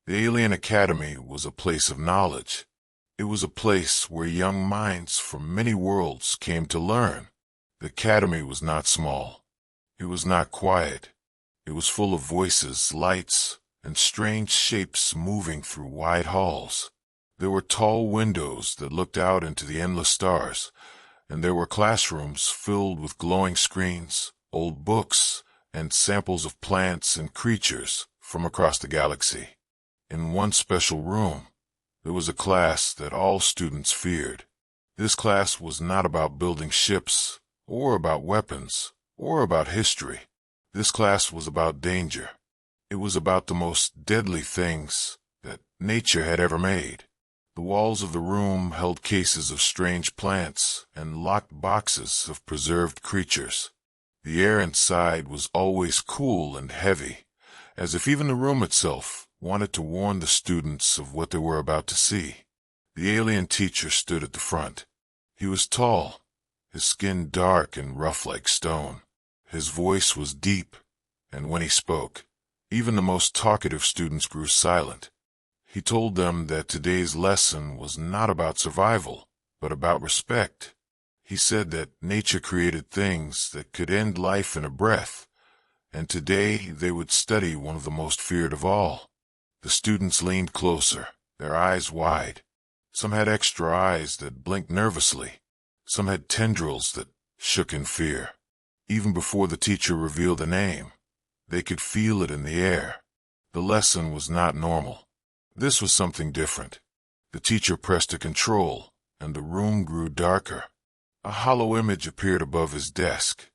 The Alien Academy was a place of knowledge. It was a place where young minds from many worlds came to learn. The academy was not small. It was not quiet. It was full of voices, lights, and strange shapes moving through wide halls. There were tall windows that looked out into the endless stars, and there were classrooms filled with glowing screens, old books, and samples of plants and creatures from across the galaxy. In one special room, there was a class that all students feared. This class was not about building ships, or about weapons, or about history. This class was about danger. It was about the most deadly things that nature had ever made. The walls of the room held cases of strange plants and locked boxes of preserved creatures. The air inside was always cool and heavy, as if even the room itself wanted to warn the students of what they were about to see. The alien teacher stood at the front. He was tall, his skin dark and rough like stone. His voice was deep, and when he spoke, even the most talkative students grew silent. He told them that today's lesson was not about survival, but about respect. He said that nature created things that could end life in a breath, and today they would study one of the most feared of all. The students leaned closer, their eyes wide. Some had extra eyes that blinked nervously. Some had tendrils that shook in fear. Even before the teacher revealed the name, they could feel it in the air. The lesson was not normal. This was something different. The teacher pressed a control, and the room grew darker. A hollow image appeared above his desk.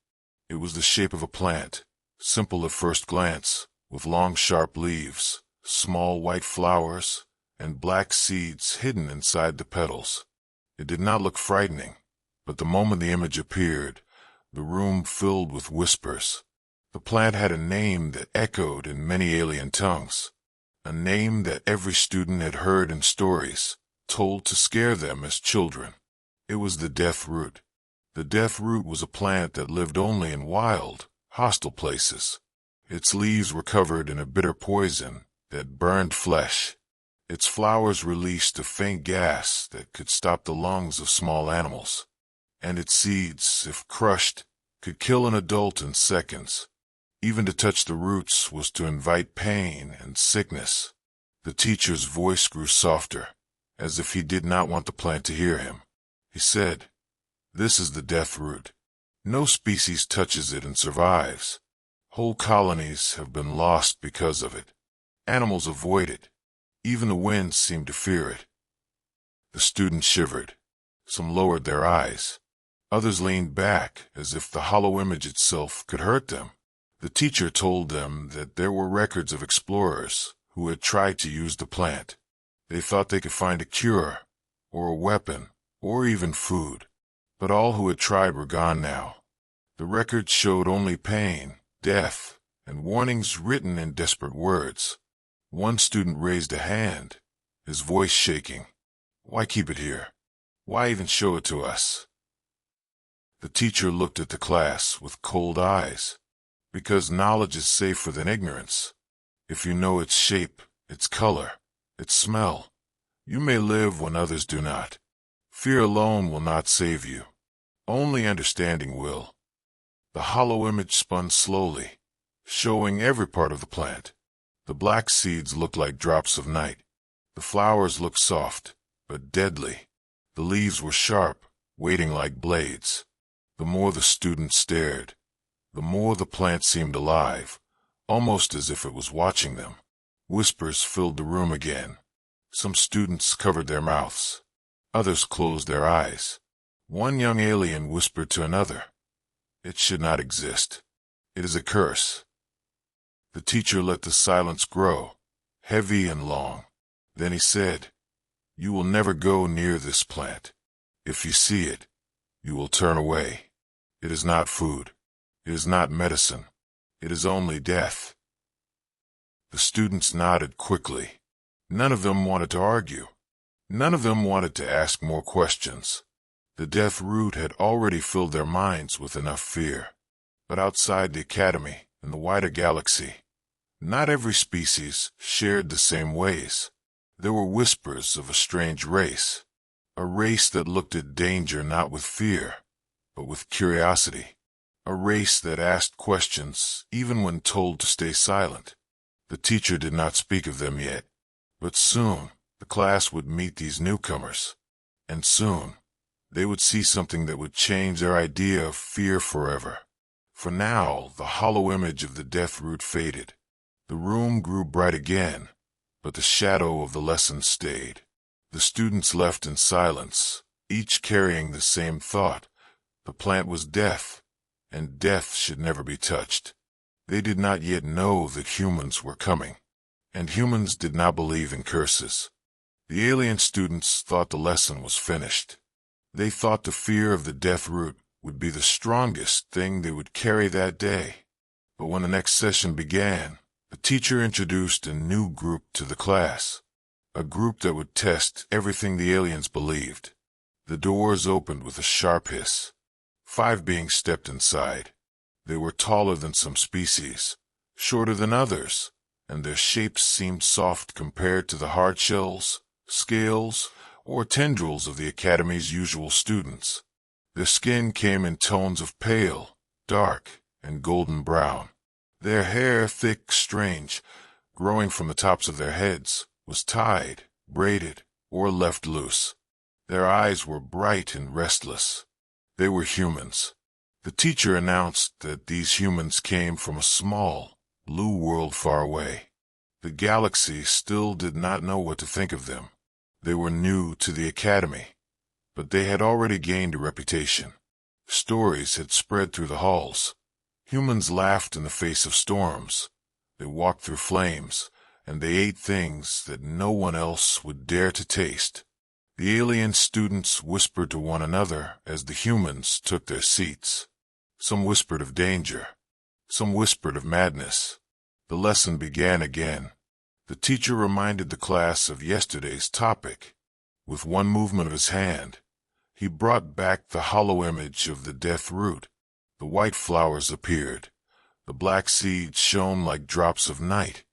It was the shape of a plant, simple at first glance, with long sharp leaves, small white flowers, and black seeds hidden inside the petals. It did not look frightening, but the moment the image appeared, the room filled with whispers. The plant had a name that echoed in many alien tongues, a name that every student had heard in stories, told to scare them as children. It was the death root. The death root was a plant that lived only in wild, hostile places. Its leaves were covered in a bitter poison that burned flesh. Its flowers released a faint gas that could stop the lungs of small animals. And its seeds, if crushed, could kill an adult in seconds. Even to touch the roots was to invite pain and sickness. The teacher's voice grew softer, as if he did not want the plant to hear him. He said, "This is the death root. No species touches it and survives. Whole colonies have been lost because of it. Animals avoid it. Even the winds seem to fear it." The students shivered. Some lowered their eyes. Others leaned back as if the hollow image itself could hurt them. The teacher told them that there were records of explorers who had tried to use the plant. They thought they could find a cure, or a weapon, or even food. But all who had tried were gone now. The records showed only pain, death, and warnings written in desperate words. One student raised a hand, his voice shaking. "Why keep it here? Why even show it to us?" The teacher looked at the class with cold eyes. Because knowledge is safer than ignorance. If you know its shape, its color, its smell, you may live when others do not. Fear alone will not save you. Only understanding will. The hollow image spun slowly, showing every part of the plant. The black seeds looked like drops of night. The flowers looked soft, but deadly. The leaves were sharp, waiting like blades. The more the student stared, the more the plant seemed alive, almost as if it was watching them. Whispers filled the room again. Some students covered their mouths. Others closed their eyes. One young alien whispered to another, "It should not exist. It is a curse." The teacher let the silence grow, heavy and long. Then he said, "You will never go near this plant. If you see it, you will turn away. It is not food. It is not medicine. It is only death." The students nodded quickly. None of them wanted to argue. None of them wanted to ask more questions. The death root had already filled their minds with enough fear. But outside the academy, in the wider galaxy, Not every species shared the same ways. There were whispers of a strange race, a race that looked at danger not with fear, but with curiosity, a race that asked questions even when told to stay silent. The teacher did not speak of them yet, but soon the class would meet these newcomers, and soon they would see something that would change their idea of fear forever. For now, the hollow image of the death root faded. The room grew bright again, but the shadow of the lesson stayed. The students left in silence, each carrying the same thought. The plant was death, and death should never be touched. They did not yet know that humans were coming, and humans did not believe in curses. The alien students thought the lesson was finished. They thought the fear of the death root would be the strongest thing they would carry that day. But when the next session began, the teacher introduced a new group to the class, a group that would test everything the aliens believed. The doors opened with a sharp hiss. 5 beings stepped inside. They were taller than some species, shorter than others, and their shapes seemed soft compared to the hard shells, scales, or tendrils of the Academy's usual students. Their skin came in tones of pale, dark, and golden brown. Their hair, thick, strange, growing from the tops of their heads, was tied, braided, or left loose. Their eyes were bright and restless. They were humans. The teacher announced that these humans came from a small, blue world far away. The galaxy still did not know what to think of them. They were new to the Academy, but they had already gained a reputation. Stories had spread through the halls. Humans laughed in the face of storms. They walked through flames, and they ate things that no one else would dare to taste. The alien students whispered to one another as the humans took their seats. Some whispered of danger. Some whispered of madness. The lesson began again. The teacher reminded the class of yesterday's topic. With one movement of his hand, he brought back the hollow image of the death root. The white flowers appeared. The black seeds shone like drops of night,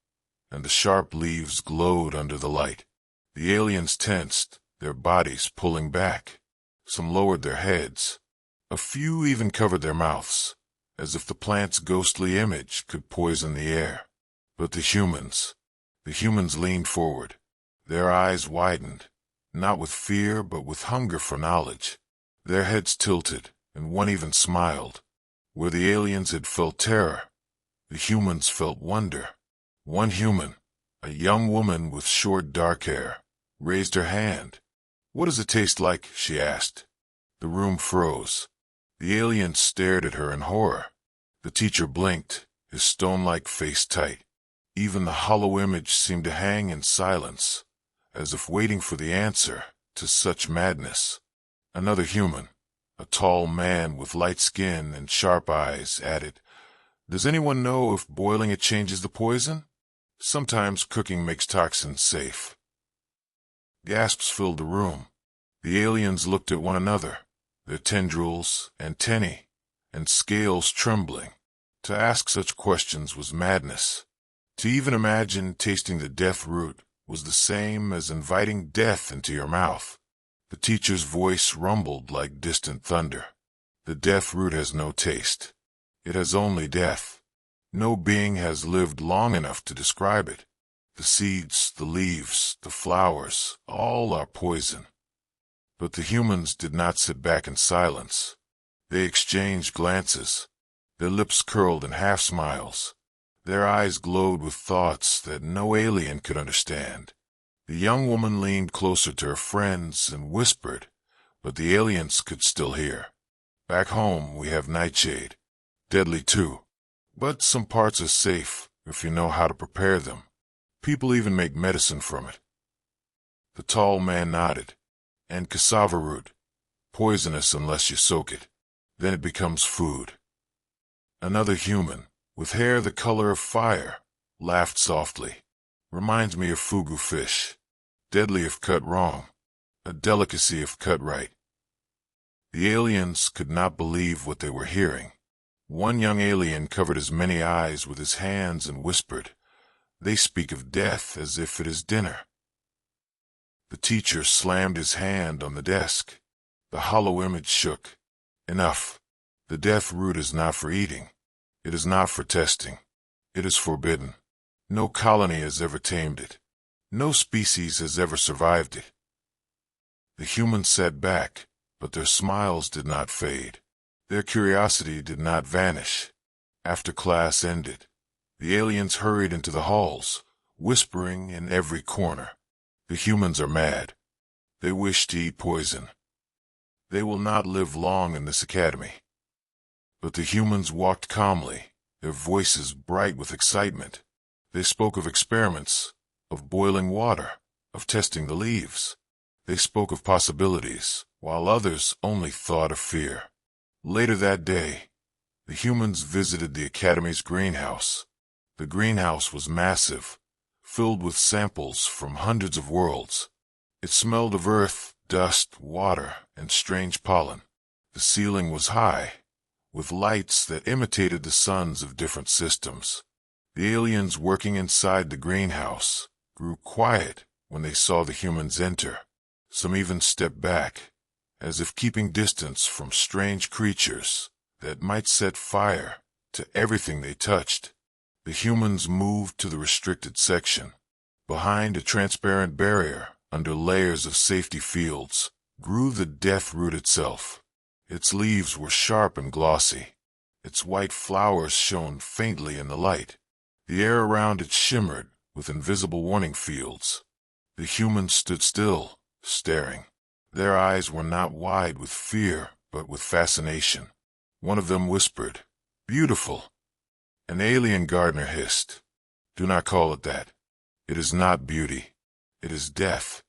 and the sharp leaves glowed under the light. The aliens tensed, their bodies pulling back. Some lowered their heads. A few even covered their mouths, as if the plant's ghostly image could poison the air. But the humans leaned forward. Their eyes widened, not with fear but with hunger for knowledge. Their heads tilted, and one even smiled. Where the aliens had felt terror, the humans felt wonder. One human, a young woman with short dark hair, raised her hand. "What does it taste like?" she asked. The room froze. The aliens stared at her in horror. The teacher blinked, his stone-like face tight. Even the hollow image seemed to hang in silence, as if waiting for the answer to such madness. Another human, a tall man with light skin and sharp eyes, added, "Does anyone know if boiling it changes the poison? Sometimes cooking makes toxins safe." Gasps filled the room. The aliens looked at one another, their tendrils, antennae, and scales trembling. To ask such questions was madness. To even imagine tasting the death root was the same as inviting death into your mouth. The teacher's voice rumbled like distant thunder. The death root has no taste. It has only death. No being has lived long enough to describe it. The seeds, the leaves, the flowers, all are poison. But the humans did not sit back in silence. They exchanged glances. Their lips curled in half-smiles. Their eyes glowed with thoughts that no alien could understand. The young woman leaned closer to her friends and whispered, but the aliens could still hear. "Back home we have nightshade. Deadly too. But some parts are safe if you know how to prepare them. People even make medicine from it." The tall man nodded. "And cassava root. Poisonous unless you soak it. Then it becomes food." Another human, with hair the color of fire, laughed softly. "Reminds me of fugu fish. Deadly if cut wrong. A delicacy if cut right." The aliens could not believe what they were hearing. One young alien covered his many eyes with his hands and whispered, They speak of death as if it is dinner. The teacher slammed his hand on the desk. The hollow image shook. Enough. The death root is not for eating. It is not for testing. It is forbidden. No colony has ever tamed it. No species has ever survived it. The humans sat back, but their smiles did not fade. Their curiosity did not vanish. After class ended, the aliens hurried into the halls, whispering in every corner. The humans are mad. They wish to eat poison. They will not live long in this academy. But the humans walked calmly, their voices bright with excitement. They spoke of experiments, of boiling water, of testing the leaves. They spoke of possibilities, while others only thought of fear. Later that day, the humans visited the academy's greenhouse. The greenhouse was massive, filled with samples from hundreds of worlds. It smelled of earth, dust, water, and strange pollen. The ceiling was high, with lights that imitated the suns of different systems. The aliens working inside the greenhouse grew quiet when they saw the humans enter. Some even stepped back, as if keeping distance from strange creatures that might set fire to everything they touched. The humans moved to the restricted section. Behind a transparent barrier, under layers of safety fields, grew the death root itself. Its leaves were sharp and glossy. Its white flowers shone faintly in the light. The air around it shimmered with invisible warning fields. The humans stood still, staring. Their eyes were not wide with fear, but with fascination. One of them whispered, "Beautiful." An alien gardener hissed, "Do not call it that. It is not beauty. It is death."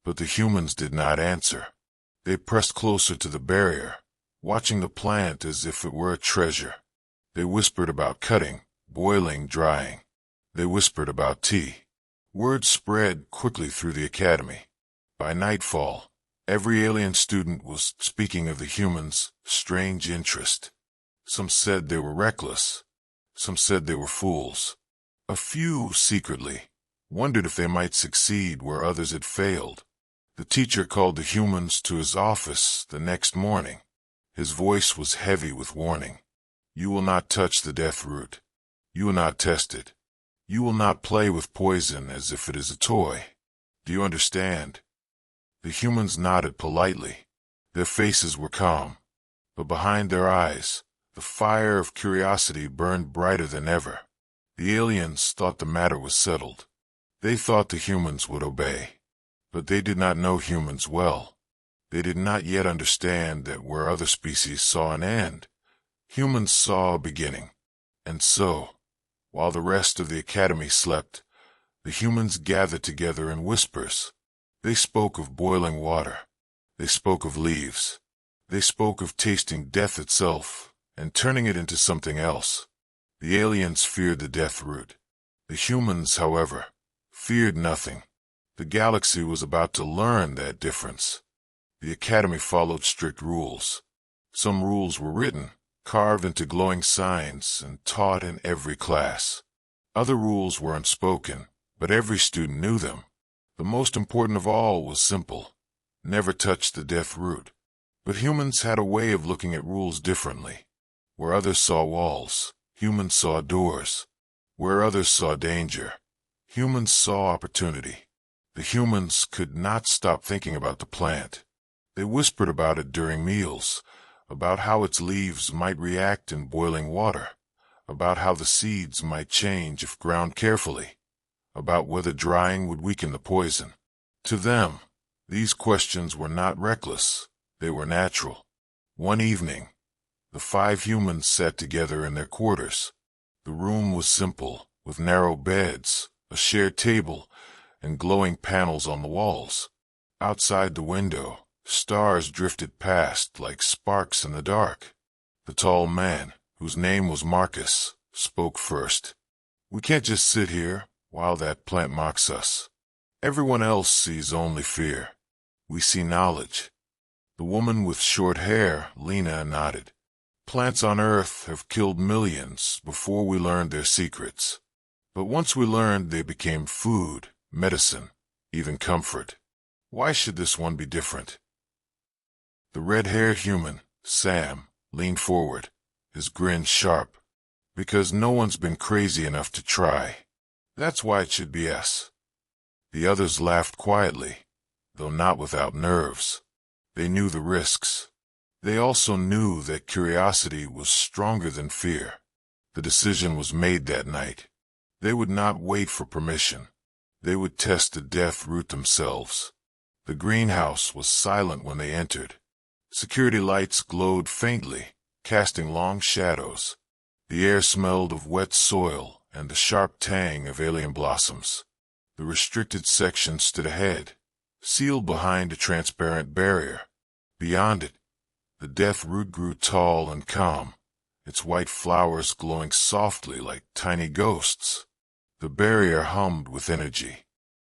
But the humans did not answer. They pressed closer to the barrier, watching the plant as if it were a treasure. They whispered about cutting, boiling, drying. They whispered about tea. Word spread quickly through the academy. By nightfall, every alien student was speaking of the humans' strange interest. Some said they were reckless. Some said they were fools. A few, secretly, wondered if they might succeed where others had failed. The teacher called the humans to his office the next morning. His voice was heavy with warning. "You will not touch the death root. You will not test it. You will not play with poison as if it is a toy. Do you understand?" The humans nodded politely. Their faces were calm, but behind their eyes, the fire of curiosity burned brighter than ever. The aliens thought the matter was settled. They thought the humans would obey. But they did not know humans well. They did not yet understand that where other species saw an end, humans saw a beginning. And so, while the rest of the academy slept, the humans gathered together in whispers. They spoke of boiling water. They spoke of leaves. They spoke of tasting death itself and turning it into something else. The aliens feared the death root. The humans, however, feared nothing. The galaxy was about to learn that difference. The academy followed strict rules. Some rules were written, carved into glowing signs, and taught in every class. Other rules were unspoken, but every student knew them. The most important of all was simple: never touch the death root. But humans had a way of looking at rules differently. Where others saw walls, humans saw doors. Where others saw danger, humans saw opportunity. The humans could not stop thinking about the plant. They whispered about it during meals, about how its leaves might react in boiling water, about how the seeds might change if ground carefully, about whether drying would weaken the poison. To them, these questions were not reckless, they were natural. One evening, the 5 humans sat together in their quarters. The room was simple, with narrow beds, a shared table, and glowing panels on the walls. Outside the window, stars drifted past like sparks in the dark. The tall man, whose name was Marcus, spoke first. "We can't just sit here while that plant mocks us. Everyone else sees only fear. We see knowledge." The woman with short hair, Lena, nodded. "Plants on Earth have killed millions before we learned their secrets. But once we learned, they became food, medicine, even comfort. Why should this one be different? The red-haired human, Sam, leaned forward, his grin sharp. Because no one's been crazy enough to try. That's why it should be us. The others laughed quietly, though not without nerves. They knew the risks. They also knew that curiosity was stronger than fear. The decision was made that night. They would not wait for permission. They would test the death root themselves. The greenhouse was silent when they entered. Security lights glowed faintly, casting long shadows. The air smelled of wet soil and the sharp tang of alien blossoms. The restricted section stood ahead, sealed behind a transparent barrier. Beyond it, the death root grew tall and calm, its white flowers glowing softly like tiny ghosts. The barrier hummed with energy.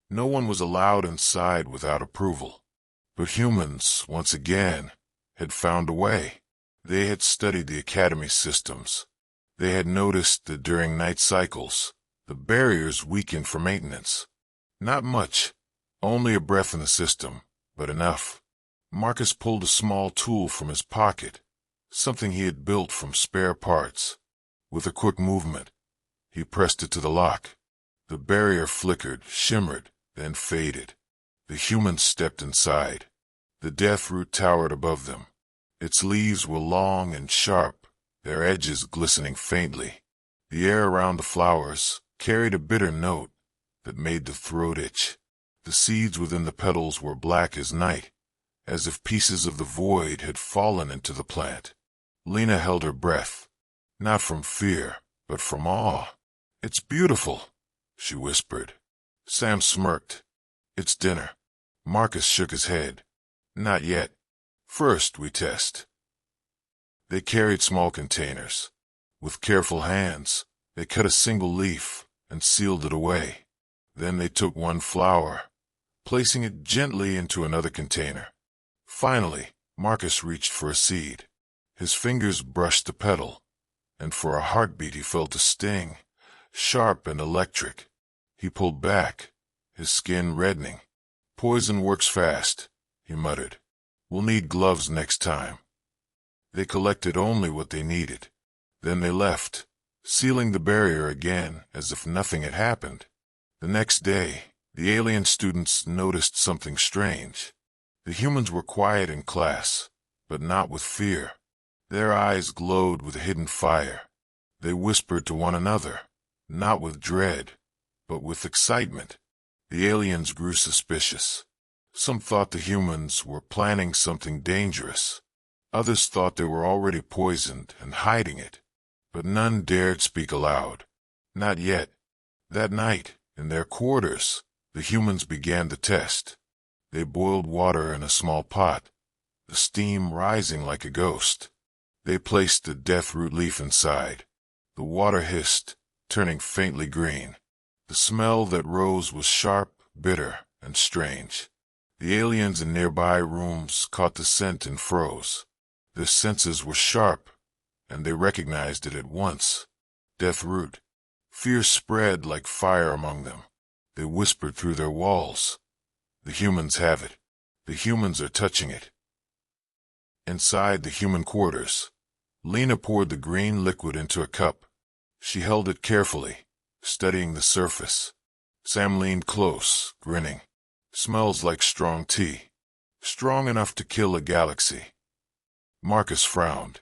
No one was allowed inside without approval. But humans, once again, had found a way. They had studied the Academy systems. They had noticed that during night cycles, the barriers weakened for maintenance. Not much, only a breath in the system, but enough. Marcus pulled a small tool from his pocket, something he had built from spare parts. With a quick movement, he pressed it to the lock. The barrier flickered, shimmered, then faded. The humans stepped inside. The death root towered above them. Its leaves were long and sharp, their edges glistening faintly. The air around the flowers carried a bitter note that made the throat itch. The seeds within the petals were black as night, as if pieces of the void had fallen into the plant. Lena held her breath, not from fear, but from awe. "It's beautiful," she whispered. Sam smirked. "It's dinner." Marcus shook his head. "Not yet. First, we test." They carried small containers. With careful hands, they cut a single leaf and sealed it away. Then they took one flower, placing it gently into another container. Finally, Marcus reached for a seed. His fingers brushed the petal, and for a heartbeat he felt a sting, sharp and electric. He pulled back, his skin reddening. "Poison works fast," he muttered. "We'll need gloves next time." They collected only what they needed. Then they left, sealing the barrier again as if nothing had happened. The next day, the alien students noticed something strange. The humans were quiet in class, but not with fear. Their eyes glowed with a hidden fire. They whispered to one another, not with dread, but with excitement. The aliens grew suspicious. Some thought the humans were planning something dangerous. Others thought they were already poisoned and hiding it. But none dared speak aloud. Not yet. That night, in their quarters, the humans began the test. They boiled water in a small pot, the steam rising like a ghost. They placed the death root leaf inside. The water hissed, turning faintly green. The smell that rose was sharp, bitter, and strange. The aliens in nearby rooms caught the scent and froze. Their senses were sharp, and they recognized it at once. Death root. Fear spread like fire among them. They whispered through their walls. "The humans have it. The humans are touching it." Inside the human quarters, Lena poured the green liquid into a cup. She held it carefully, studying the surface. Sam leaned close, grinning. "Smells like strong tea. Strong enough to kill a galaxy." Marcus frowned.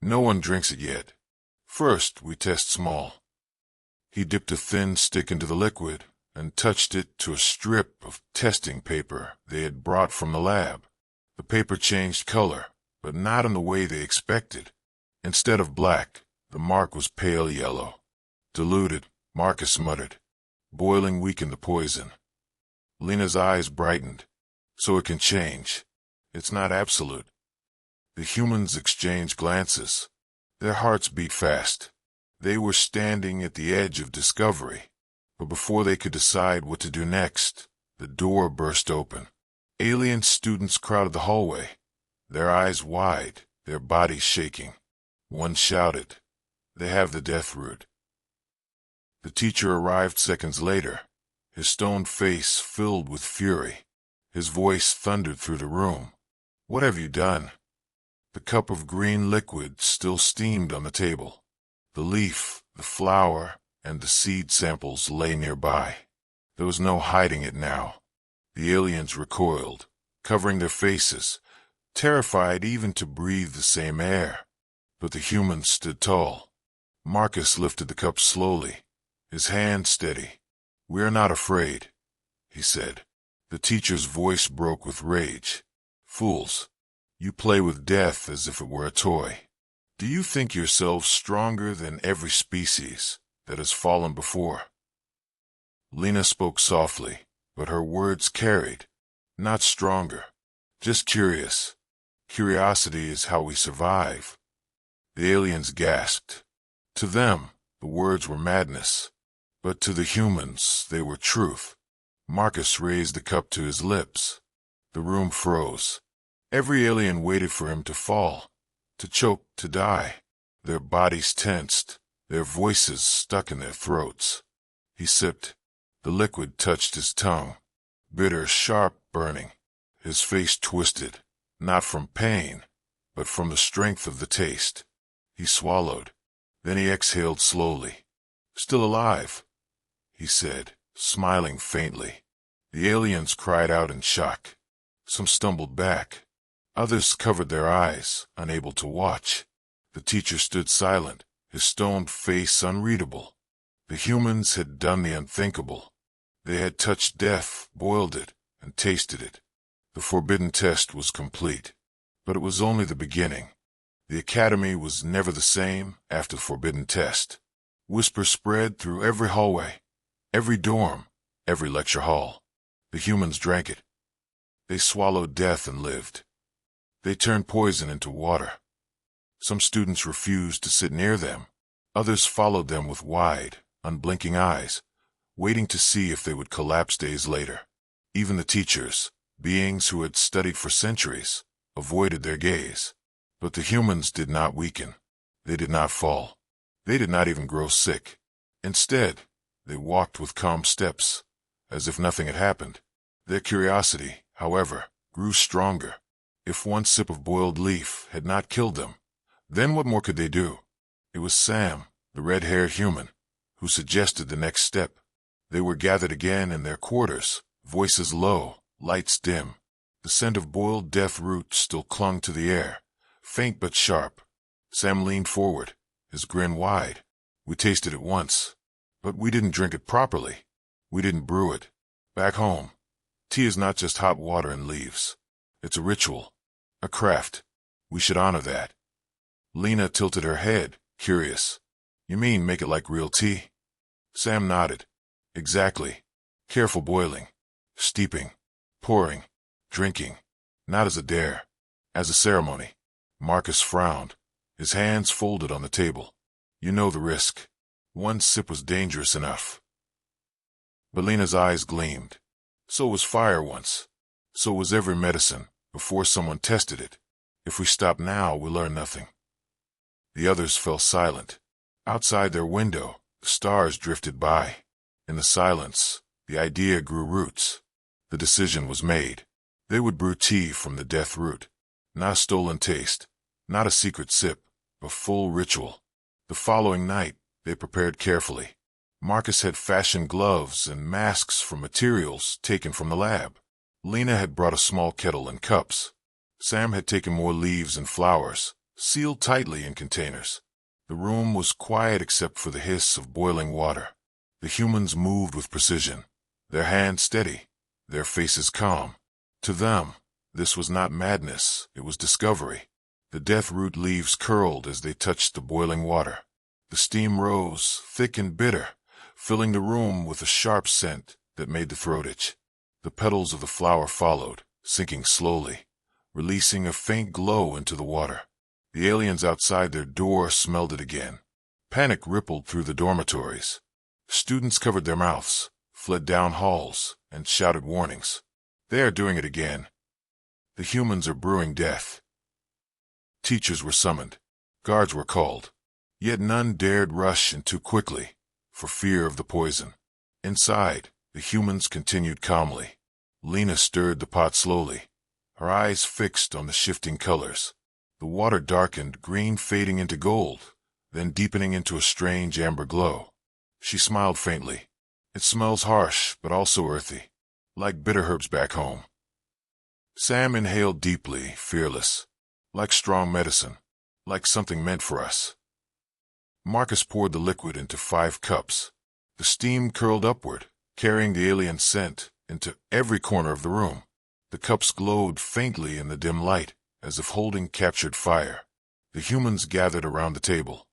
"No one drinks it yet. First, we test small." He dipped a thin stick into the liquid and touched it to a strip of testing paper they had brought from the lab. The paper changed color, but not in the way they expected. Instead of black, the mark was pale yellow. "Diluted," Marcus muttered. "Boiling weakened the poison." Lena's eyes brightened. "So it can change. It's not absolute." The humans exchanged glances. Their hearts beat fast. They were standing at the edge of discovery. But before they could decide what to do next, the door burst open. Alien students crowded the hallway, their eyes wide, their bodies shaking. One shouted, "They have the death root." The teacher arrived seconds later, his stone face filled with fury. His voice thundered through the room. "What have you done?" The cup of green liquid still steamed on the table. The leaf, the flower, and the seed samples lay nearby. There was no hiding it now. The aliens recoiled, covering their faces, terrified even to breathe the same air. But the humans stood tall. Marcus lifted the cup slowly, his hand steady. "We are not afraid," he said. The teacher's voice broke with rage. "Fools, you play with death as if it were a toy. Do you think yourselves stronger than every species that has fallen before?" Lena spoke softly, but her words carried. "Not stronger, just curious. Curiosity is how we survive." The aliens gasped. To them, the words were madness, but to the humans, they were truth. Marcus raised the cup to his lips. The room froze. Every alien waited for him to fall, to choke, to die. Their bodies tensed, their voices stuck in their throats. He sipped. The liquid touched his tongue, bitter, sharp, burning. His face twisted, not from pain, but from the strength of the taste. He swallowed. Then he exhaled slowly. "Still alive," he said, smiling faintly. The aliens cried out in shock. Some stumbled back. Others covered their eyes, unable to watch. The teacher stood silent, his stone face unreadable. The humans had done the unthinkable. They had touched death, boiled it, and tasted it. The forbidden test was complete. But it was only the beginning. The academy was never the same after the forbidden test. Whispers spread through every hallway, every dorm, every lecture hall. The humans drank it. They swallowed death and lived. They turned poison into water. Some students refused to sit near them. Others followed them with wide, unblinking eyes, waiting to see if they would collapse days later. Even the teachers, beings who had studied for centuries, avoided their gaze. But the humans did not weaken. They did not fall. They did not even grow sick. Instead, they walked with calm steps, as if nothing had happened. Their curiosity, however, grew stronger. If one sip of boiled leaf had not killed them, then what more could they do? It was Sam, the red-haired human, who suggested the next step. They were gathered again in their quarters, voices low, lights dim. The scent of boiled death root still clung to the air, faint but sharp. Sam leaned forward, his grin wide. "We tasted it once, but we didn't drink it properly. We didn't brew it. Back home, tea is not just hot water and leaves. It's a ritual, a craft. We should honor that." Lena tilted her head, curious. "You mean make it like real tea?" Sam nodded. "Exactly. Careful boiling, steeping, pouring, drinking, not as a dare, as a ceremony." Marcus frowned, his hands folded on the table. "You know the risk. One sip was dangerous enough." But Lena's eyes gleamed. "So was fire once. So was every medicine, before someone tested it. If we stop now, we'll learn nothing." The others fell silent. Outside their window, the stars drifted by. In the silence, the idea grew roots. The decision was made. They would brew tea from the death root. Not a stolen taste, not a secret sip, a full ritual. The following night, they prepared carefully. Marcus had fashioned gloves and masks from materials taken from the lab. Lena had brought a small kettle and cups. Sam had taken more leaves and flowers, sealed tightly in containers. The room was quiet except for the hiss of boiling water. The humans moved with precision, their hands steady, their faces calm. To them, this was not madness, it was discovery. The death root leaves curled as they touched the boiling water. The steam rose, thick and bitter, filling the room with a sharp scent that made the throat itch. The petals of the flower followed, sinking slowly, releasing a faint glow into the water. The aliens outside their door smelled it again. Panic rippled through the dormitories. Students covered their mouths, fled down halls, and shouted warnings. "They are doing it again. The humans are brewing death." Teachers were summoned. Guards were called. Yet none dared rush in too quickly. for fear of the poison. Inside, the humans continued calmly. Lena stirred the pot slowly, her eyes fixed on the shifting colors. The water darkened, green fading into gold, then deepening into a strange amber glow. She smiled faintly. It smells harsh, but also earthy, like bitter herbs back home. Sam inhaled deeply, fearless, like strong medicine, like something meant for us. Marcus poured the liquid into 5 cups. The steam curled upward, carrying the alien scent into every corner of the room. The cups glowed faintly in the dim light, as if holding captured fire. The humans gathered around the table.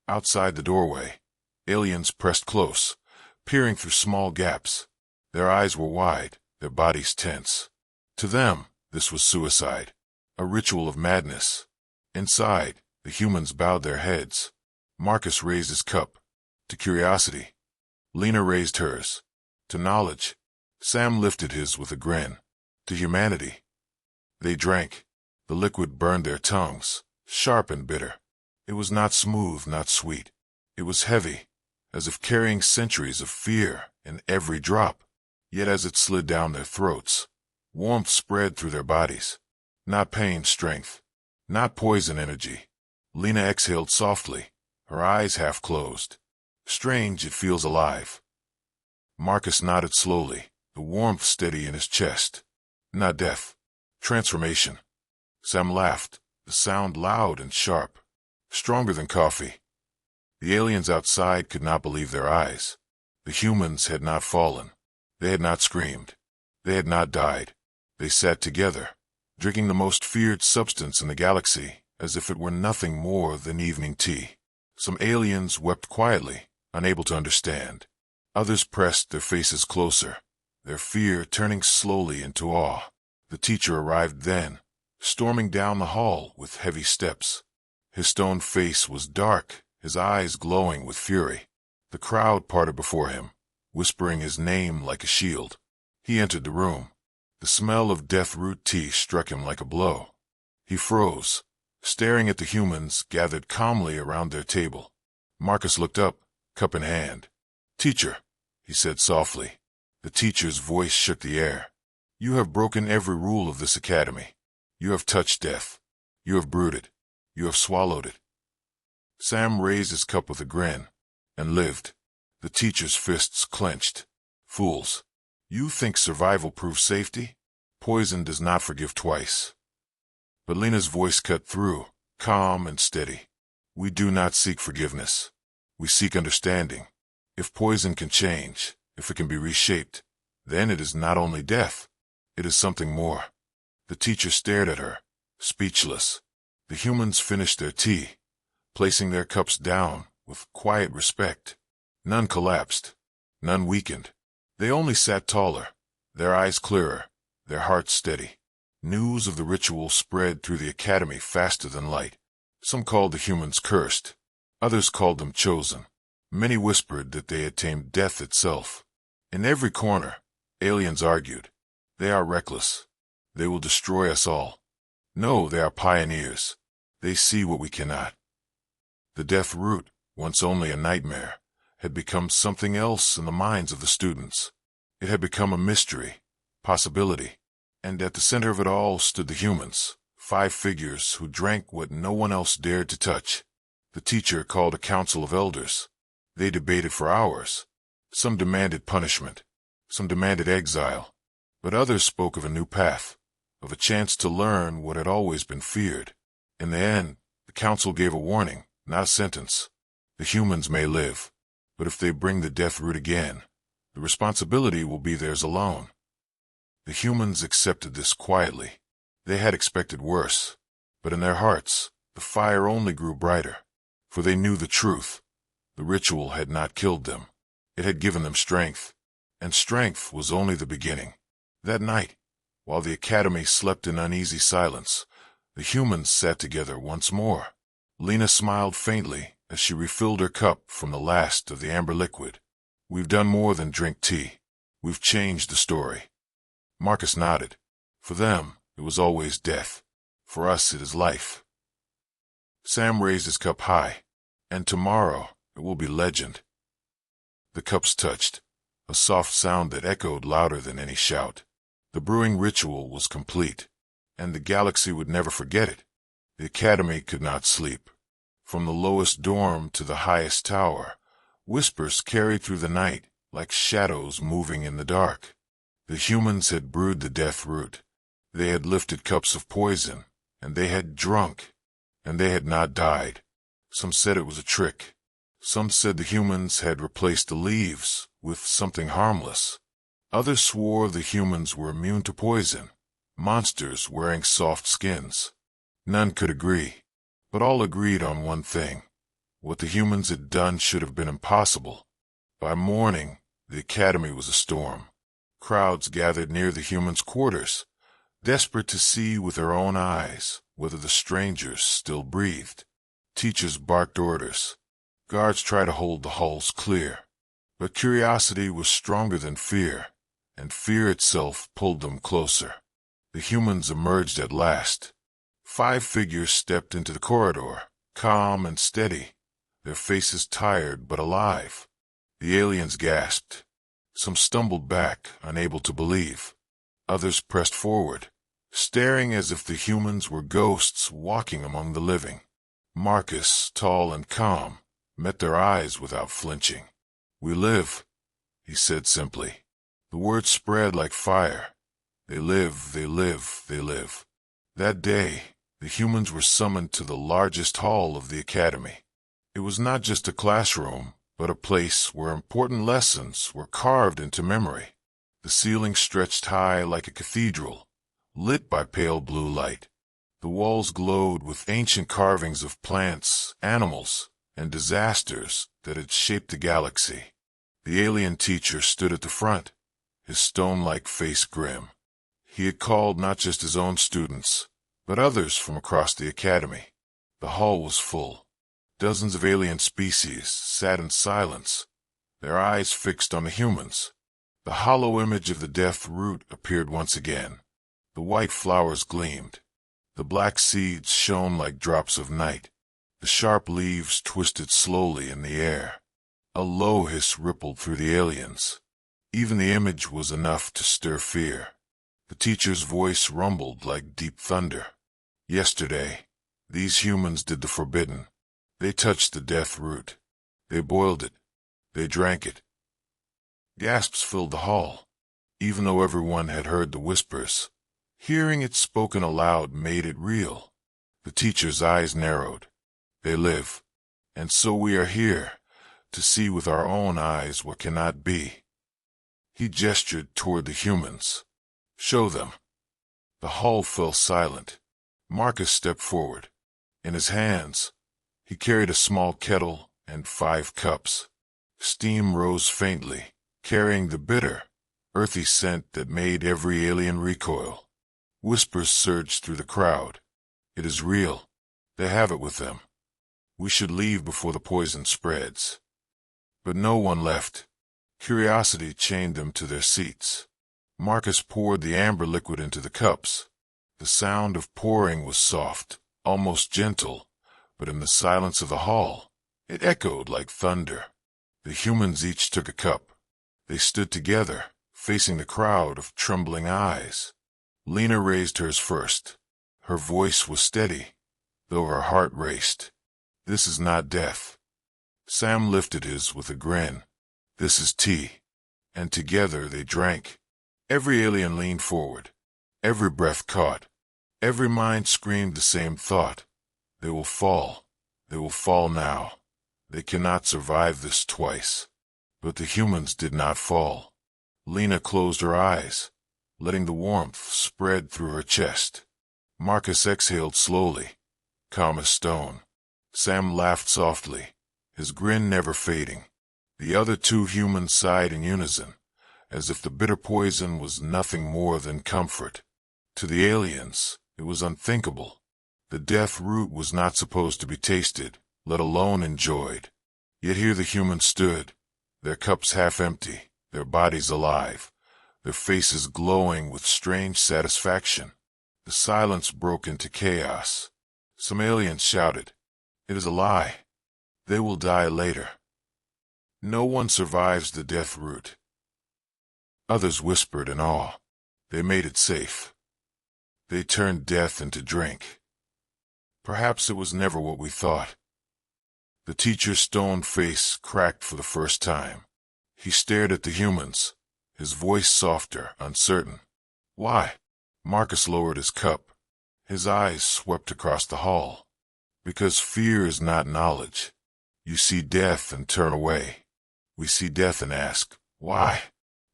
Outside the doorway, aliens pressed close, peering through small gaps. Their eyes were wide, their bodies tense. To them, this was suicide, a ritual of madness. Inside, the humans bowed their heads. Marcus raised his cup, to curiosity. Lena raised hers, to knowledge. Sam lifted his with a grin, to humanity. They drank. The liquid burned their tongues, sharp and bitter. It was not smooth, not sweet. It was heavy, as if carrying centuries of fear in every drop. Yet as it slid down their throats, warmth spread through their bodies. Not pain, strength. Not poison, energy. Lena exhaled softly, her eyes half closed. Strange, it feels alive. Marcus nodded slowly, the warmth steady in his chest. Not death. Transformation. Sam laughed, the sound loud and sharp. Stronger than coffee. The aliens outside could not believe their eyes. The humans had not fallen. They had not screamed. They had not died. They sat together, drinking the most feared substance in the galaxy, as if it were nothing more than evening tea. Some aliens wept quietly, unable to understand. Others pressed their faces closer, their fear turning slowly into awe. The teacher arrived then, storming down the hall with heavy steps. His stone face was dark, his eyes glowing with fury. The crowd parted before him, whispering his name like a shield. He entered the room. The smell of death root tea struck him like a blow. He froze, staring at the humans gathered calmly around their table. Marcus looked up, cup in hand. "Teacher," he said softly. The teacher's voice shook the air. "You have broken every rule of this academy. You have touched death. You have brewed it. You have swallowed it." Sam raised his cup with a grin, and lived. The teacher's fists clenched. "Fools. You think survival proves safety? Poison does not forgive twice." But Lena's voice cut through, calm and steady. "We do not seek forgiveness. We seek understanding. If poison can change, if it can be reshaped, then it is not only death. It is something more." The teacher stared at her, speechless. The humans finished their tea, placing their cups down with quiet respect. None collapsed. None weakened. They only sat taller, their eyes clearer, their hearts steady. News of the ritual spread through the academy faster than light. Some called the humans cursed. Others called them chosen. Many whispered that they had tamed death itself. In every corner, aliens argued. "They are reckless. They will destroy us all." "No, they are pioneers. They see what we cannot." The death root, once only a nightmare, had become something else in the minds of the students. It had become a mystery, possibility, and at the center of it all stood the humans, 5 figures who drank what no one else dared to touch. The teacher called a council of elders. They debated for hours. Some demanded punishment. Some demanded exile. But others spoke of a new path, of a chance to learn what had always been feared. In the end, the council gave a warning, not a sentence. The humans may live, but if they bring the death root again, the responsibility will be theirs alone. The humans accepted this quietly. They had expected worse, but in their hearts, the fire only grew brighter, for they knew the truth. The ritual had not killed them. It had given them strength, and strength was only the beginning. That night, while the academy slept in uneasy silence, the humans sat together once more. Lena smiled faintly as she refilled her cup from the last of the amber liquid. "We've done more than drink tea. We've changed the story." Marcus nodded. For them, it was always death. For us, it is life. Sam raised his cup high. "And tomorrow, it will be legend." The cups touched, a soft sound that echoed louder than any shout. The brewing ritual was complete, and the galaxy would never forget it. The Academy could not sleep. From the lowest dorm to the highest tower, whispers carried through the night like shadows moving in the dark. The humans had brewed the death root. They had lifted cups of poison, and they had drunk, and they had not died. Some said it was a trick. Some said the humans had replaced the leaves with something harmless. Others swore the humans were immune to poison, monsters wearing soft skins. None could agree, but all agreed on one thing. What the humans had done should have been impossible. By morning, the Academy was a storm. Crowds gathered near the humans' quarters, desperate to see with their own eyes whether the strangers still breathed. Teachers barked orders. Guards tried to hold the halls clear. But curiosity was stronger than fear, and fear itself pulled them closer. The humans emerged at last. 5 figures stepped into the corridor, calm and steady, their faces tired but alive. The aliens gasped. Some stumbled back, unable to believe. Others pressed forward, staring as if the humans were ghosts walking among the living. Marcus, tall and calm, met their eyes without flinching. "We live," he said simply. The words spread like fire. They live, they live, they live. That day, the humans were summoned to the largest hall of the Academy. It was not just a classroom, but a place where important lessons were carved into memory. The ceiling stretched high like a cathedral, lit by pale blue light. The walls glowed with ancient carvings of plants, animals, and disasters that had shaped the galaxy. The alien teacher stood at the front, his stone-like face grim. He had called not just his own students, but others from across the Academy. The hall was full. Dozens of alien species sat in silence, their eyes fixed on the humans. The hollow image of the death root appeared once again. The white flowers gleamed. The black seeds shone like drops of night. The sharp leaves twisted slowly in the air. A low hiss rippled through the aliens. Even the image was enough to stir fear. The teacher's voice rumbled like deep thunder. Yesterday, these humans did the forbidden. They touched the death root. They boiled it. They drank it. Gasps filled the hall. Even though everyone had heard the whispers, hearing it spoken aloud made it real. The teacher's eyes narrowed. They live. And so we are here, to see with our own eyes what cannot be. He gestured toward the humans. Show them. The hall fell silent. Marcus stepped forward. In his hands, he carried a small kettle and 5 cups. Steam rose faintly, carrying the bitter, earthy scent that made every alien recoil. Whispers surged through the crowd. It is real. They have it with them. We should leave before the poison spreads. But no one left. Curiosity chained them to their seats. Marcus poured the amber liquid into the cups. The sound of pouring was soft, almost gentle, but in the silence of the hall, it echoed like thunder. The humans each took a cup. They stood together, facing the crowd of trembling eyes. Lena raised hers first. Her voice was steady, though her heart raced. This is not death. Sam lifted his with a grin. This is tea. And together they drank. Every alien leaned forward. Every breath caught. Every mind screamed the same thought. They will fall. They will fall now. They cannot survive this twice. But the humans did not fall. Lena closed her eyes, letting the warmth spread through her chest. Marcus exhaled slowly, calm as stone. Sam laughed softly, his grin never fading. The other 2 humans sighed in unison, as if the bitter poison was nothing more than comfort. To the aliens, it was unthinkable. The death root was not supposed to be tasted, let alone enjoyed. Yet here the humans stood, their cups half empty, their bodies alive, their faces glowing with strange satisfaction. The silence broke into chaos. Some aliens shouted, "It is a lie. They will die later." No one survives the death route. Others whispered in awe. They made it safe. They turned death into drink. Perhaps it was never what we thought. The teacher's stone face cracked for the first time. He stared at the humans, his voice softer, uncertain. Why? Marcus lowered his cup. His eyes swept across the hall. Because fear is not knowledge. You see death and turn away. We see death and ask, why?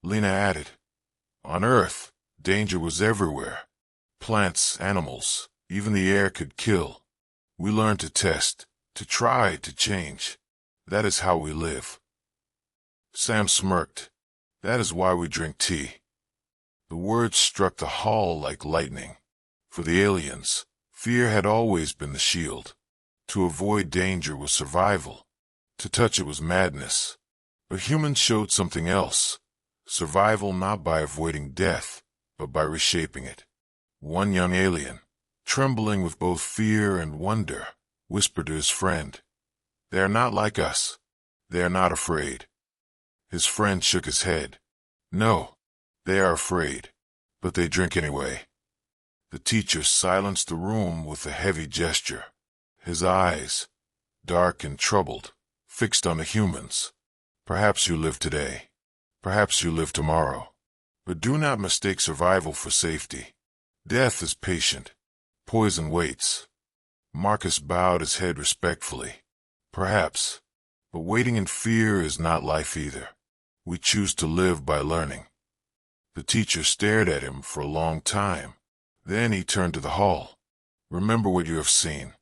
Lena added, on Earth, danger was everywhere. Plants, animals, even the air could kill. We learned to test, to try, to change. That is how we live. Sam smirked. That is why we drink tea. The words struck the hall like lightning. For the aliens, fear had always been the shield. To avoid danger was survival. To touch it was madness. But humans showed something else. Survival not by avoiding death, but by reshaping it. One young alien, trembling with both fear and wonder, whispered to his friend, "They are not like us. They are not afraid." His friend shook his head. "No, they are afraid, but they drink anyway." The teacher silenced the room with a heavy gesture. His eyes, dark and troubled, fixed on the humans. Perhaps you live today. Perhaps you live tomorrow. But do not mistake survival for safety. Death is patient. Poison waits. Marcus bowed his head respectfully. Perhaps. But waiting in fear is not life either. We choose to live by learning. The teacher stared at him for a long time. Then he turned to the hall. Remember what you have seen.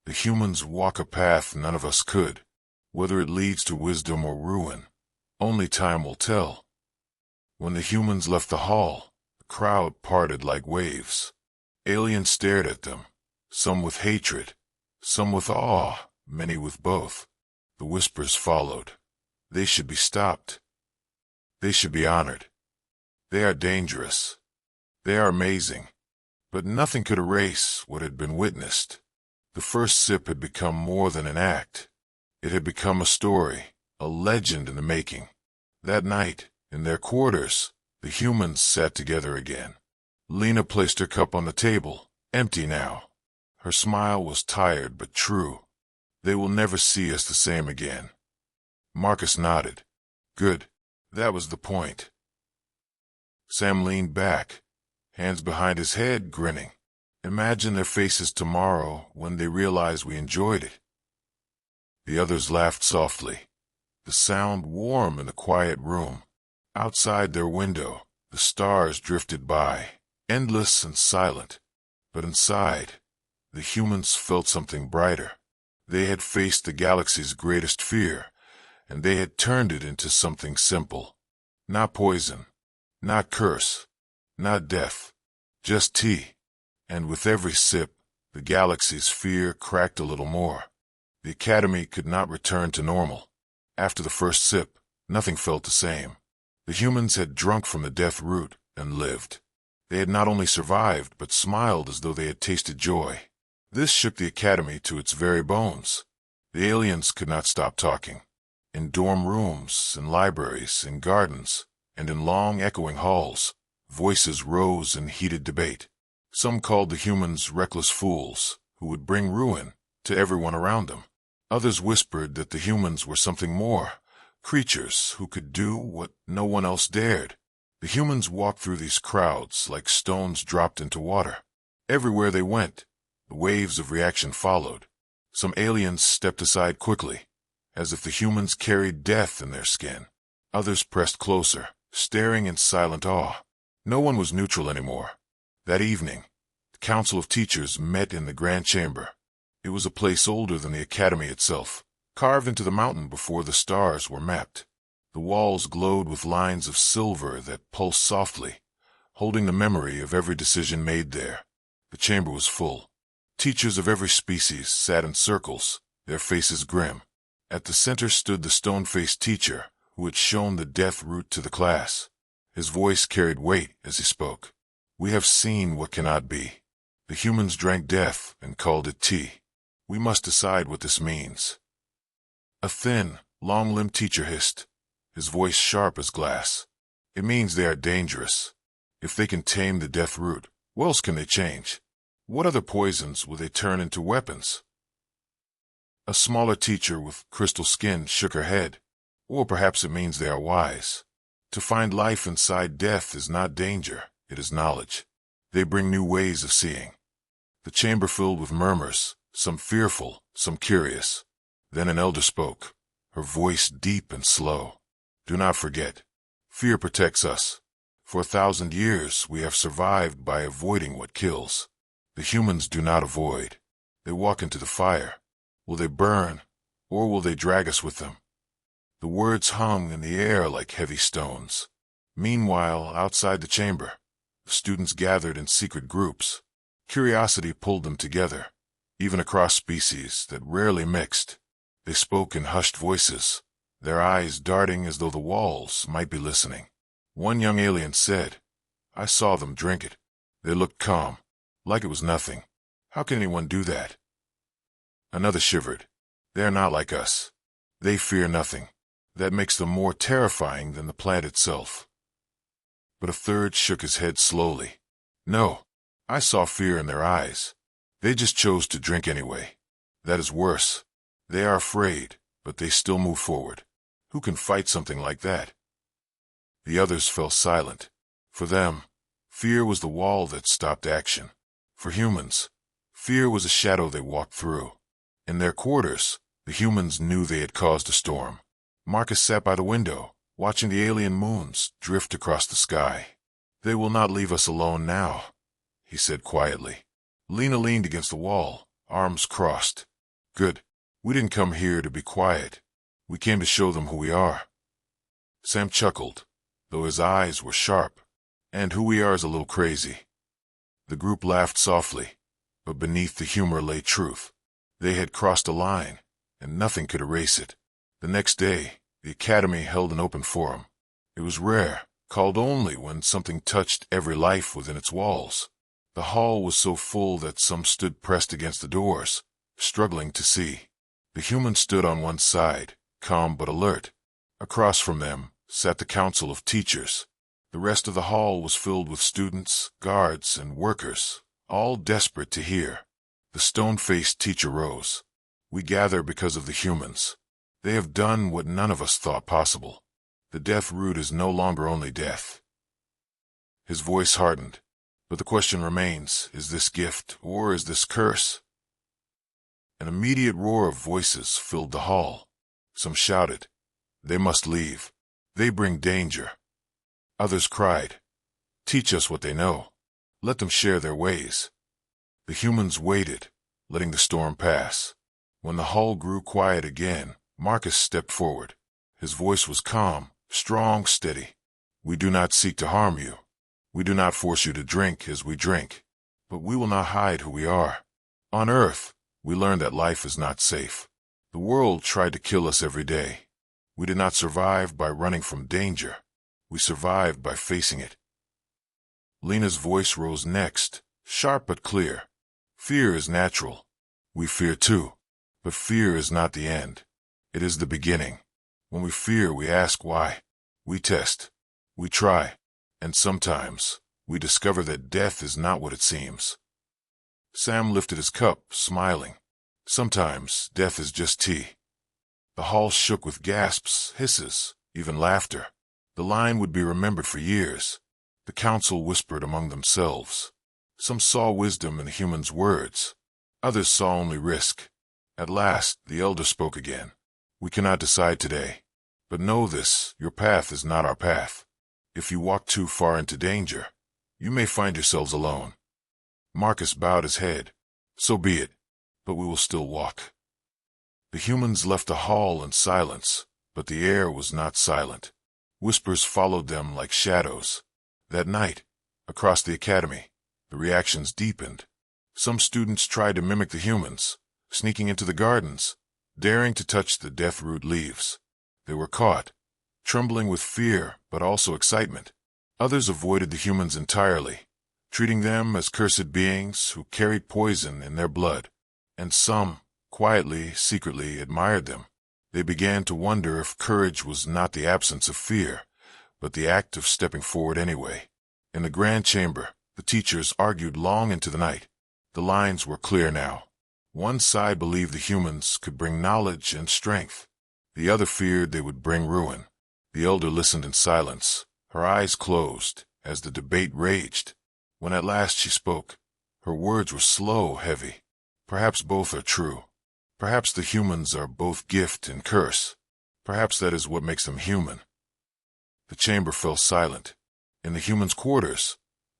The humans walk a path none of us could. Whether it leads to wisdom or ruin, only time will tell. When the humans left the hall, the crowd parted like waves. Aliens stared at them, some with hatred, some with awe, many with both. The whispers followed. They should be stopped. They should be honored. They are dangerous. They are amazing. But nothing could erase what had been witnessed. The first sip had become more than an act. It had become a story, a legend in the making. That night, in their quarters, the humans sat together again. Lena placed her cup on the table, empty now. Her smile was tired but true. They will never see us the same again. Marcus nodded. Good. That was the point. Sam leaned back, hands behind his head, grinning. Imagine their faces tomorrow when they realize we enjoyed it. The others laughed softly, the sound warm in the quiet room. Outside their window, the stars drifted by, endless and silent. But inside, the humans felt something brighter. They had faced the galaxy's greatest fear, and they had turned it into something simple. Not poison, not curse, not death, just tea. And with every sip, the galaxy's fear cracked a little more. The academy could not return to normal. After the first sip, nothing felt the same. The humans had drunk from the death root and lived. They had not only survived, but smiled as though they had tasted joy. This shook the academy to its very bones. The aliens could not stop talking. In dorm rooms, in libraries, in gardens, and in long echoing halls, voices rose in heated debate. Some called the humans reckless fools who would bring ruin to everyone around them. Others whispered that the humans were something more, creatures who could do what no one else dared. The humans walked through these crowds like stones dropped into water. Everywhere they went, the waves of reaction followed. Some aliens stepped aside quickly, as if the humans carried death in their skin. Others pressed closer, staring in silent awe. No one was neutral anymore. That evening, the Council of Teachers met in the Grand Chamber. It was a place older than the Academy itself, carved into the mountain before the stars were mapped. The walls glowed with lines of silver that pulsed softly, holding the memory of every decision made there. The chamber was full. Teachers of every species sat in circles, their faces grim. At the center stood the stone-faced teacher who had shown the death route to the class. His voice carried weight as he spoke. We have seen what cannot be. The humans drank death and called it tea. We must decide what this means. A thin, Long-limbed teacher hissed, his voice sharp as glass. It means they are dangerous. If they can tame the death root, what else can they change? What other poisons will they turn into weapons? A smaller teacher with crystal skin shook her head. Or perhaps it means they are wise. To find life inside death is not danger, it is knowledge. They bring new ways of seeing. The chamber filled with murmurs, some fearful, some curious. Then an elder spoke, her voice deep and slow. Do not forget, fear protects us. For 1,000 years we have survived by avoiding what kills. The humans do not avoid. They walk into the fire. Will they burn, or will they drag us with them? The words hung in the air like heavy stones. Meanwhile, outside the chamber, the students gathered in secret groups. Curiosity pulled them together, even across species that rarely mixed. They spoke in hushed voices, their eyes darting as though the walls might be listening. One young alien said, I saw them drink it. They looked calm, like it was nothing. How can anyone do that? Another shivered. They are not like us. They fear nothing. That makes them more terrifying than the plant itself. But a third shook his head slowly. No, I saw fear in their eyes. They just chose to drink anyway. That is worse. They are afraid, but they still move forward. Who can fight something like that? The others fell silent. For them, fear was the wall that stopped action. For humans, fear was a shadow they walked through. In their quarters, the humans knew they had caused a storm. Marcus sat by the window, watching the alien moons drift across the sky. They will not leave us alone now, he said quietly. Lena leaned against the wall, arms crossed. Good. We didn't come here to be quiet. We came to show them who we are. Sam chuckled, though his eyes were sharp. And who we are is a little crazy. The group laughed softly, but beneath the humor lay truth. They had crossed a line, and nothing could erase it. The next day, the academy held an open forum. It was rare, called only when something touched every life within its walls. The hall was so full that some stood pressed against the doors, struggling to see. The humans stood on one side, calm but alert. Across from them sat the council of teachers. The rest of the hall was filled with students, guards, and workers, all desperate to hear. The stone-faced teacher rose. We gather because of the humans. They have done what none of us thought possible. The death root is no longer only death. His voice hardened. But the question remains, is this gift or is this curse? An immediate roar of voices filled the hall. Some shouted, they must leave. They bring danger. Others cried, teach us what they know. Let them share their ways. The humans waited, letting the storm pass. When the hall grew quiet again, Marcus stepped forward. His voice was calm, strong, steady. We do not seek to harm you. We do not force you to drink as we drink. But we will not hide who we are. On Earth, we learned that life is not safe. The world tried to kill us every day. We did not survive by running from danger. We survived by facing it. Lena's voice rose next, sharp but clear. Fear is natural. We fear too. But fear is not the end. It is the beginning. When we fear, we ask why. We test. We try. And sometimes, we discover that death is not what it seems. Sam lifted his cup, smiling. Sometimes, death is just tea. The hall shook with gasps, hisses, even laughter. The line would be remembered for years. The council whispered among themselves. Some saw wisdom in the human's words. Others saw only risk. At last, the elder spoke again. We cannot decide today. But know this, your path is not our path. If you walk too far into danger, you may find yourselves alone. Marcus bowed his head. So be it, but we will still walk. The humans left the hall in silence, but the air was not silent. Whispers followed them like shadows. That night, across the academy, the reactions deepened. Some students tried to mimic the humans, sneaking into the gardens, daring to touch the death root leaves. They were caught, trembling with fear but also excitement. Others avoided the humans entirely, treating them as cursed beings who carried poison in their blood. And some, quietly, secretly admired them. They began to wonder if courage was not the absence of fear, but the act of stepping forward anyway. In the grand chamber, the teachers argued long into the night. The lines were clear now. One side believed the humans could bring knowledge and strength. The other feared they would bring ruin. The elder listened in silence, her eyes closed, as the debate raged. When at last she spoke, her words were slow, heavy. Perhaps both are true. Perhaps the humans are both gift and curse. Perhaps that is what makes them human. The chamber fell silent. In the humans' quarters,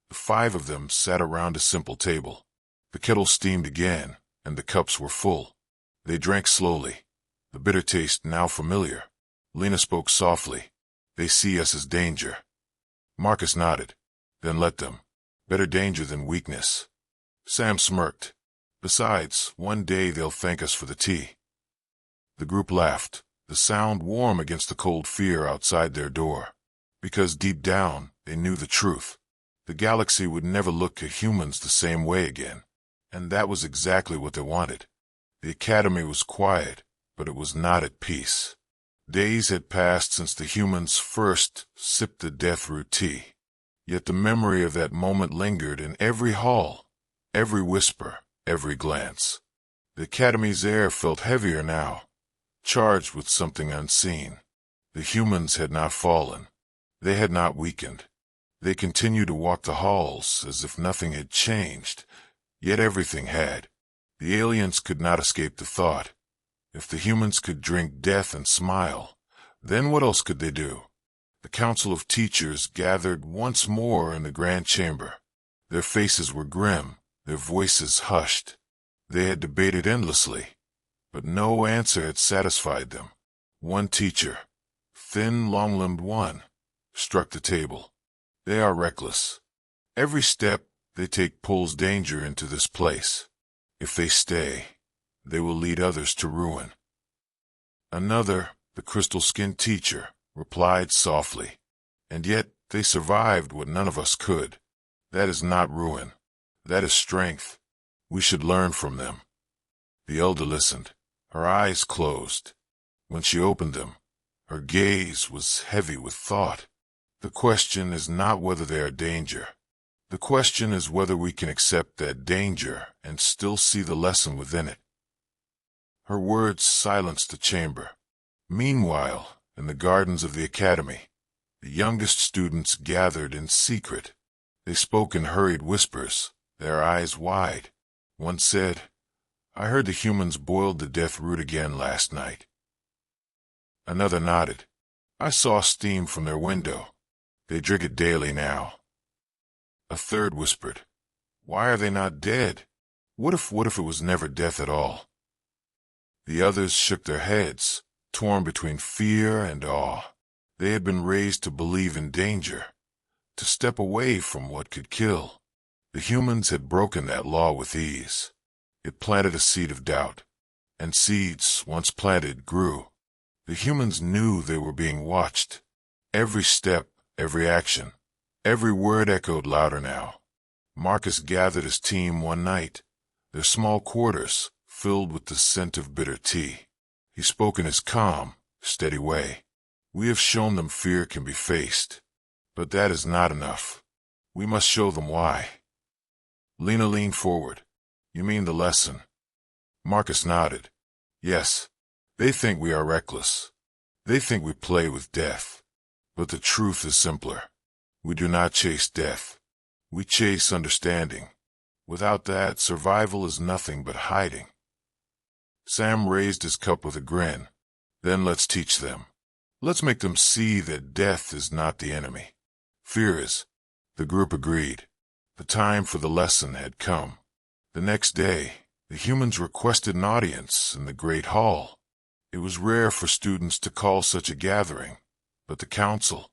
the 5 of them sat around a simple table. The kettle steamed again, and the cups were full. They drank slowly, the bitter taste now familiar. Lena spoke softly. They see us as danger. Marcus nodded. Then let them. Better danger than weakness. Sam smirked. Besides, one day they'll thank us for the tea. The group laughed, the sound warm against the cold fear outside their door. Because deep down, they knew the truth. The galaxy would never look at humans the same way again. And that was exactly what they wanted. The academy was quiet, but it was not at peace. Days had passed since the humans first sipped the death root tea. Yet the memory of that moment lingered in every hall, every whisper, every glance. The academy's air felt heavier now, charged with something unseen. The humans had not fallen. They had not weakened. They continued to walk the halls as if nothing had changed, yet everything had. The aliens could not escape the thought. If the humans could drink death and smile, then what else could they do? The council of teachers gathered once more in the grand chamber. Their faces were grim, their voices hushed. They had debated endlessly, but no answer had satisfied them. One teacher, thin, long-limbed one, struck the table. They are reckless. Every step they take pulls danger into this place. If they stay, they will lead others to ruin. Another, the crystal-skinned teacher, replied softly. And yet they survived what none of us could. That is not ruin. That is strength. We should learn from them. The elder listened, her eyes closed. When she opened them, her gaze was heavy with thought. The question is not whether they are danger. The question is whether we can accept that danger and still see the lesson within it. Her words silenced the chamber. Meanwhile, in the gardens of the academy, the youngest students gathered in secret. They spoke in hurried whispers, their eyes wide. One said, "I heard the humans boiled the death root again last night." Another nodded. "I saw steam from their window. They drink it daily now." A third whispered, "Why are they not dead? What if it was never death at all?" The others shook their heads, torn between fear and awe. They had been raised to believe in danger, to step away from what could kill. The humans had broken that law with ease. It planted a seed of doubt, and seeds, once planted, grew. The humans knew they were being watched. Every step, every action, every word echoed louder now. Marcus gathered his team one night, their small quarters filled with the scent of bitter tea. He spoke in his calm, steady way. "We have shown them fear can be faced, but that is not enough. We must show them why." Lena leaned forward. "You mean the lesson?" Marcus nodded. "Yes. They think we are reckless. They think we play with death. But the truth is simpler. We do not chase death. We chase understanding. Without that, survival is nothing but hiding." Sam raised his cup with a grin. "Then let's teach them. Let's make them see that death is not the enemy. Fear is." The group agreed. The time for the lesson had come. The next day, the humans requested an audience in the great hall. It was rare for students to call such a gathering, but the council,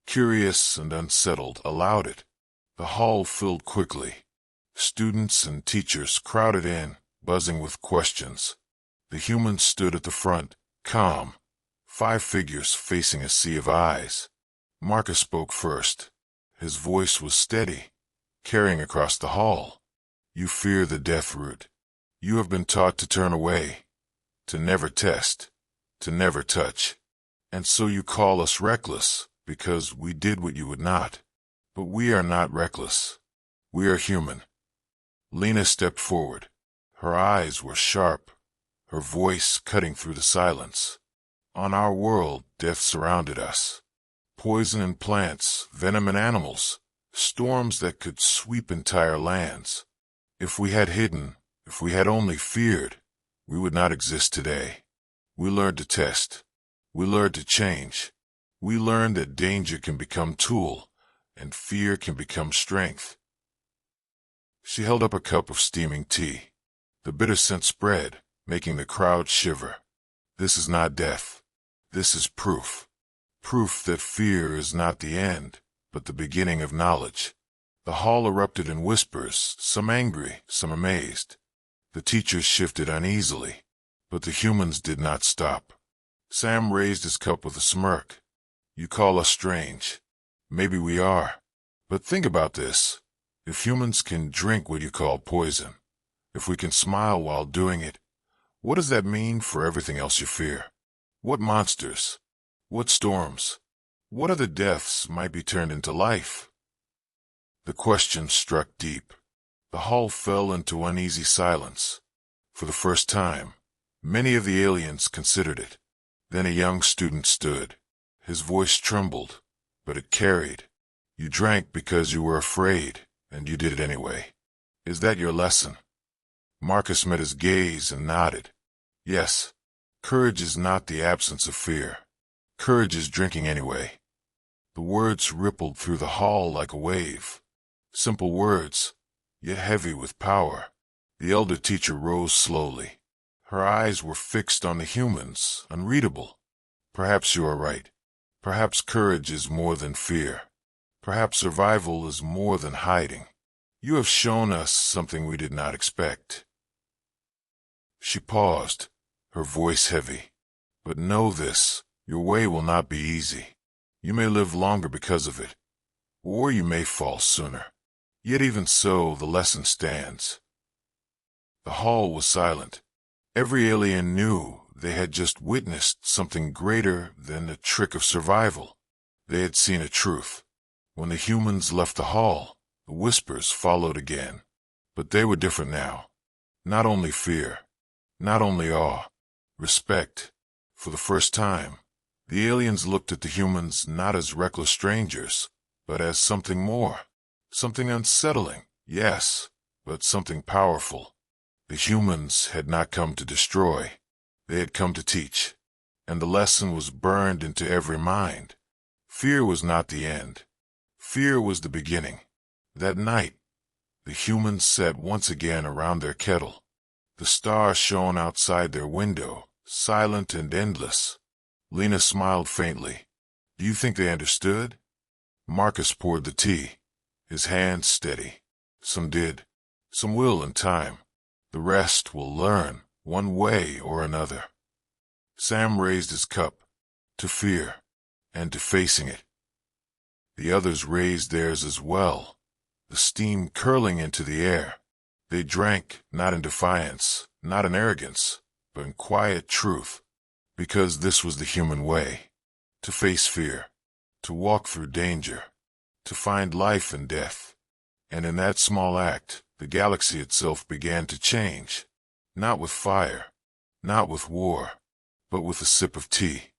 curious and unsettled, allowed it. The hall filled quickly. Students and teachers crowded in, buzzing with questions. The humans stood at the front, calm, 5 figures facing a sea of eyes. Marcus spoke first. His voice was steady, carrying across the hall. "You fear the death root. You have been taught to turn away, to never test. to never touch. And so you call us reckless, because we did what you would not. But we are not reckless. We are human. Lena stepped forward. Her eyes were sharp, her voice cutting through the silence. On our world, death surrounded us. Poison in plants, venom in animals, storms that could sweep entire lands. If we had hidden, if we had only feared, we would not exist today. We learned to test. We learned to change. We learned that danger can become tool, and fear can become strength. She held up a cup of steaming tea. The bitter scent spread, making the crowd shiver. This is not death. This is proof. Proof that fear is not the end, but the beginning of knowledge. The hall erupted in whispers, some angry, some amazed. The teachers shifted uneasily, but the humans did not stop. Sam raised his cup with a smirk. You call us strange. Maybe we are. But think about this. If humans can drink what you call poison, if we can smile while doing it, what does that mean for everything else you fear? What monsters? What storms? What other deaths might be turned into life? The question struck deep. The hall fell into uneasy silence. For the first time, many of the aliens considered it. Then a young student stood. His voice trembled, but it carried. You drank because you were afraid, and you did it anyway. Is that your lesson? Marcus met his gaze and nodded. Yes, courage is not the absence of fear. Courage is drinking anyway. The words rippled through the hall like a wave. Simple words, yet heavy with power. The elder teacher rose slowly. Her eyes were fixed on the humans, unreadable. Perhaps you are right. Perhaps courage is more than fear. Perhaps survival is more than hiding. You have shown us something we did not expect. She paused, her voice heavy. But know this, your way will not be easy. You may live longer because of it, or you may fall sooner. Yet even so, the lesson stands. The hall was silent. Every alien knew they had just witnessed something greater than a trick of survival. They had seen a truth. When the humans left the hall, the whispers followed again. But they were different now. Not only fear, not only awe, respect. For the first time, the aliens looked at the humans not as reckless strangers, but as something more. Something unsettling, yes, but something powerful. The humans had not come to destroy. They had come to teach. And the lesson was burned into every mind. Fear was not the end. Fear was the beginning. That night, the humans sat once again around their kettle. The stars shone outside their window, silent and endless. Lena smiled faintly. Do you think they understood? Marcus poured the tea, his hands steady. Some did. Some will in time. The rest will learn, one way or another. Sam raised his cup, to fear, and to facing it. The others raised theirs as well, the steam curling into the air. They drank, not in defiance, not in arrogance, but in quiet truth, because this was the human way, to face fear, to walk through danger, to find life in death. And in that small act, the galaxy itself began to change, not with fire, not with war, but with a sip of tea.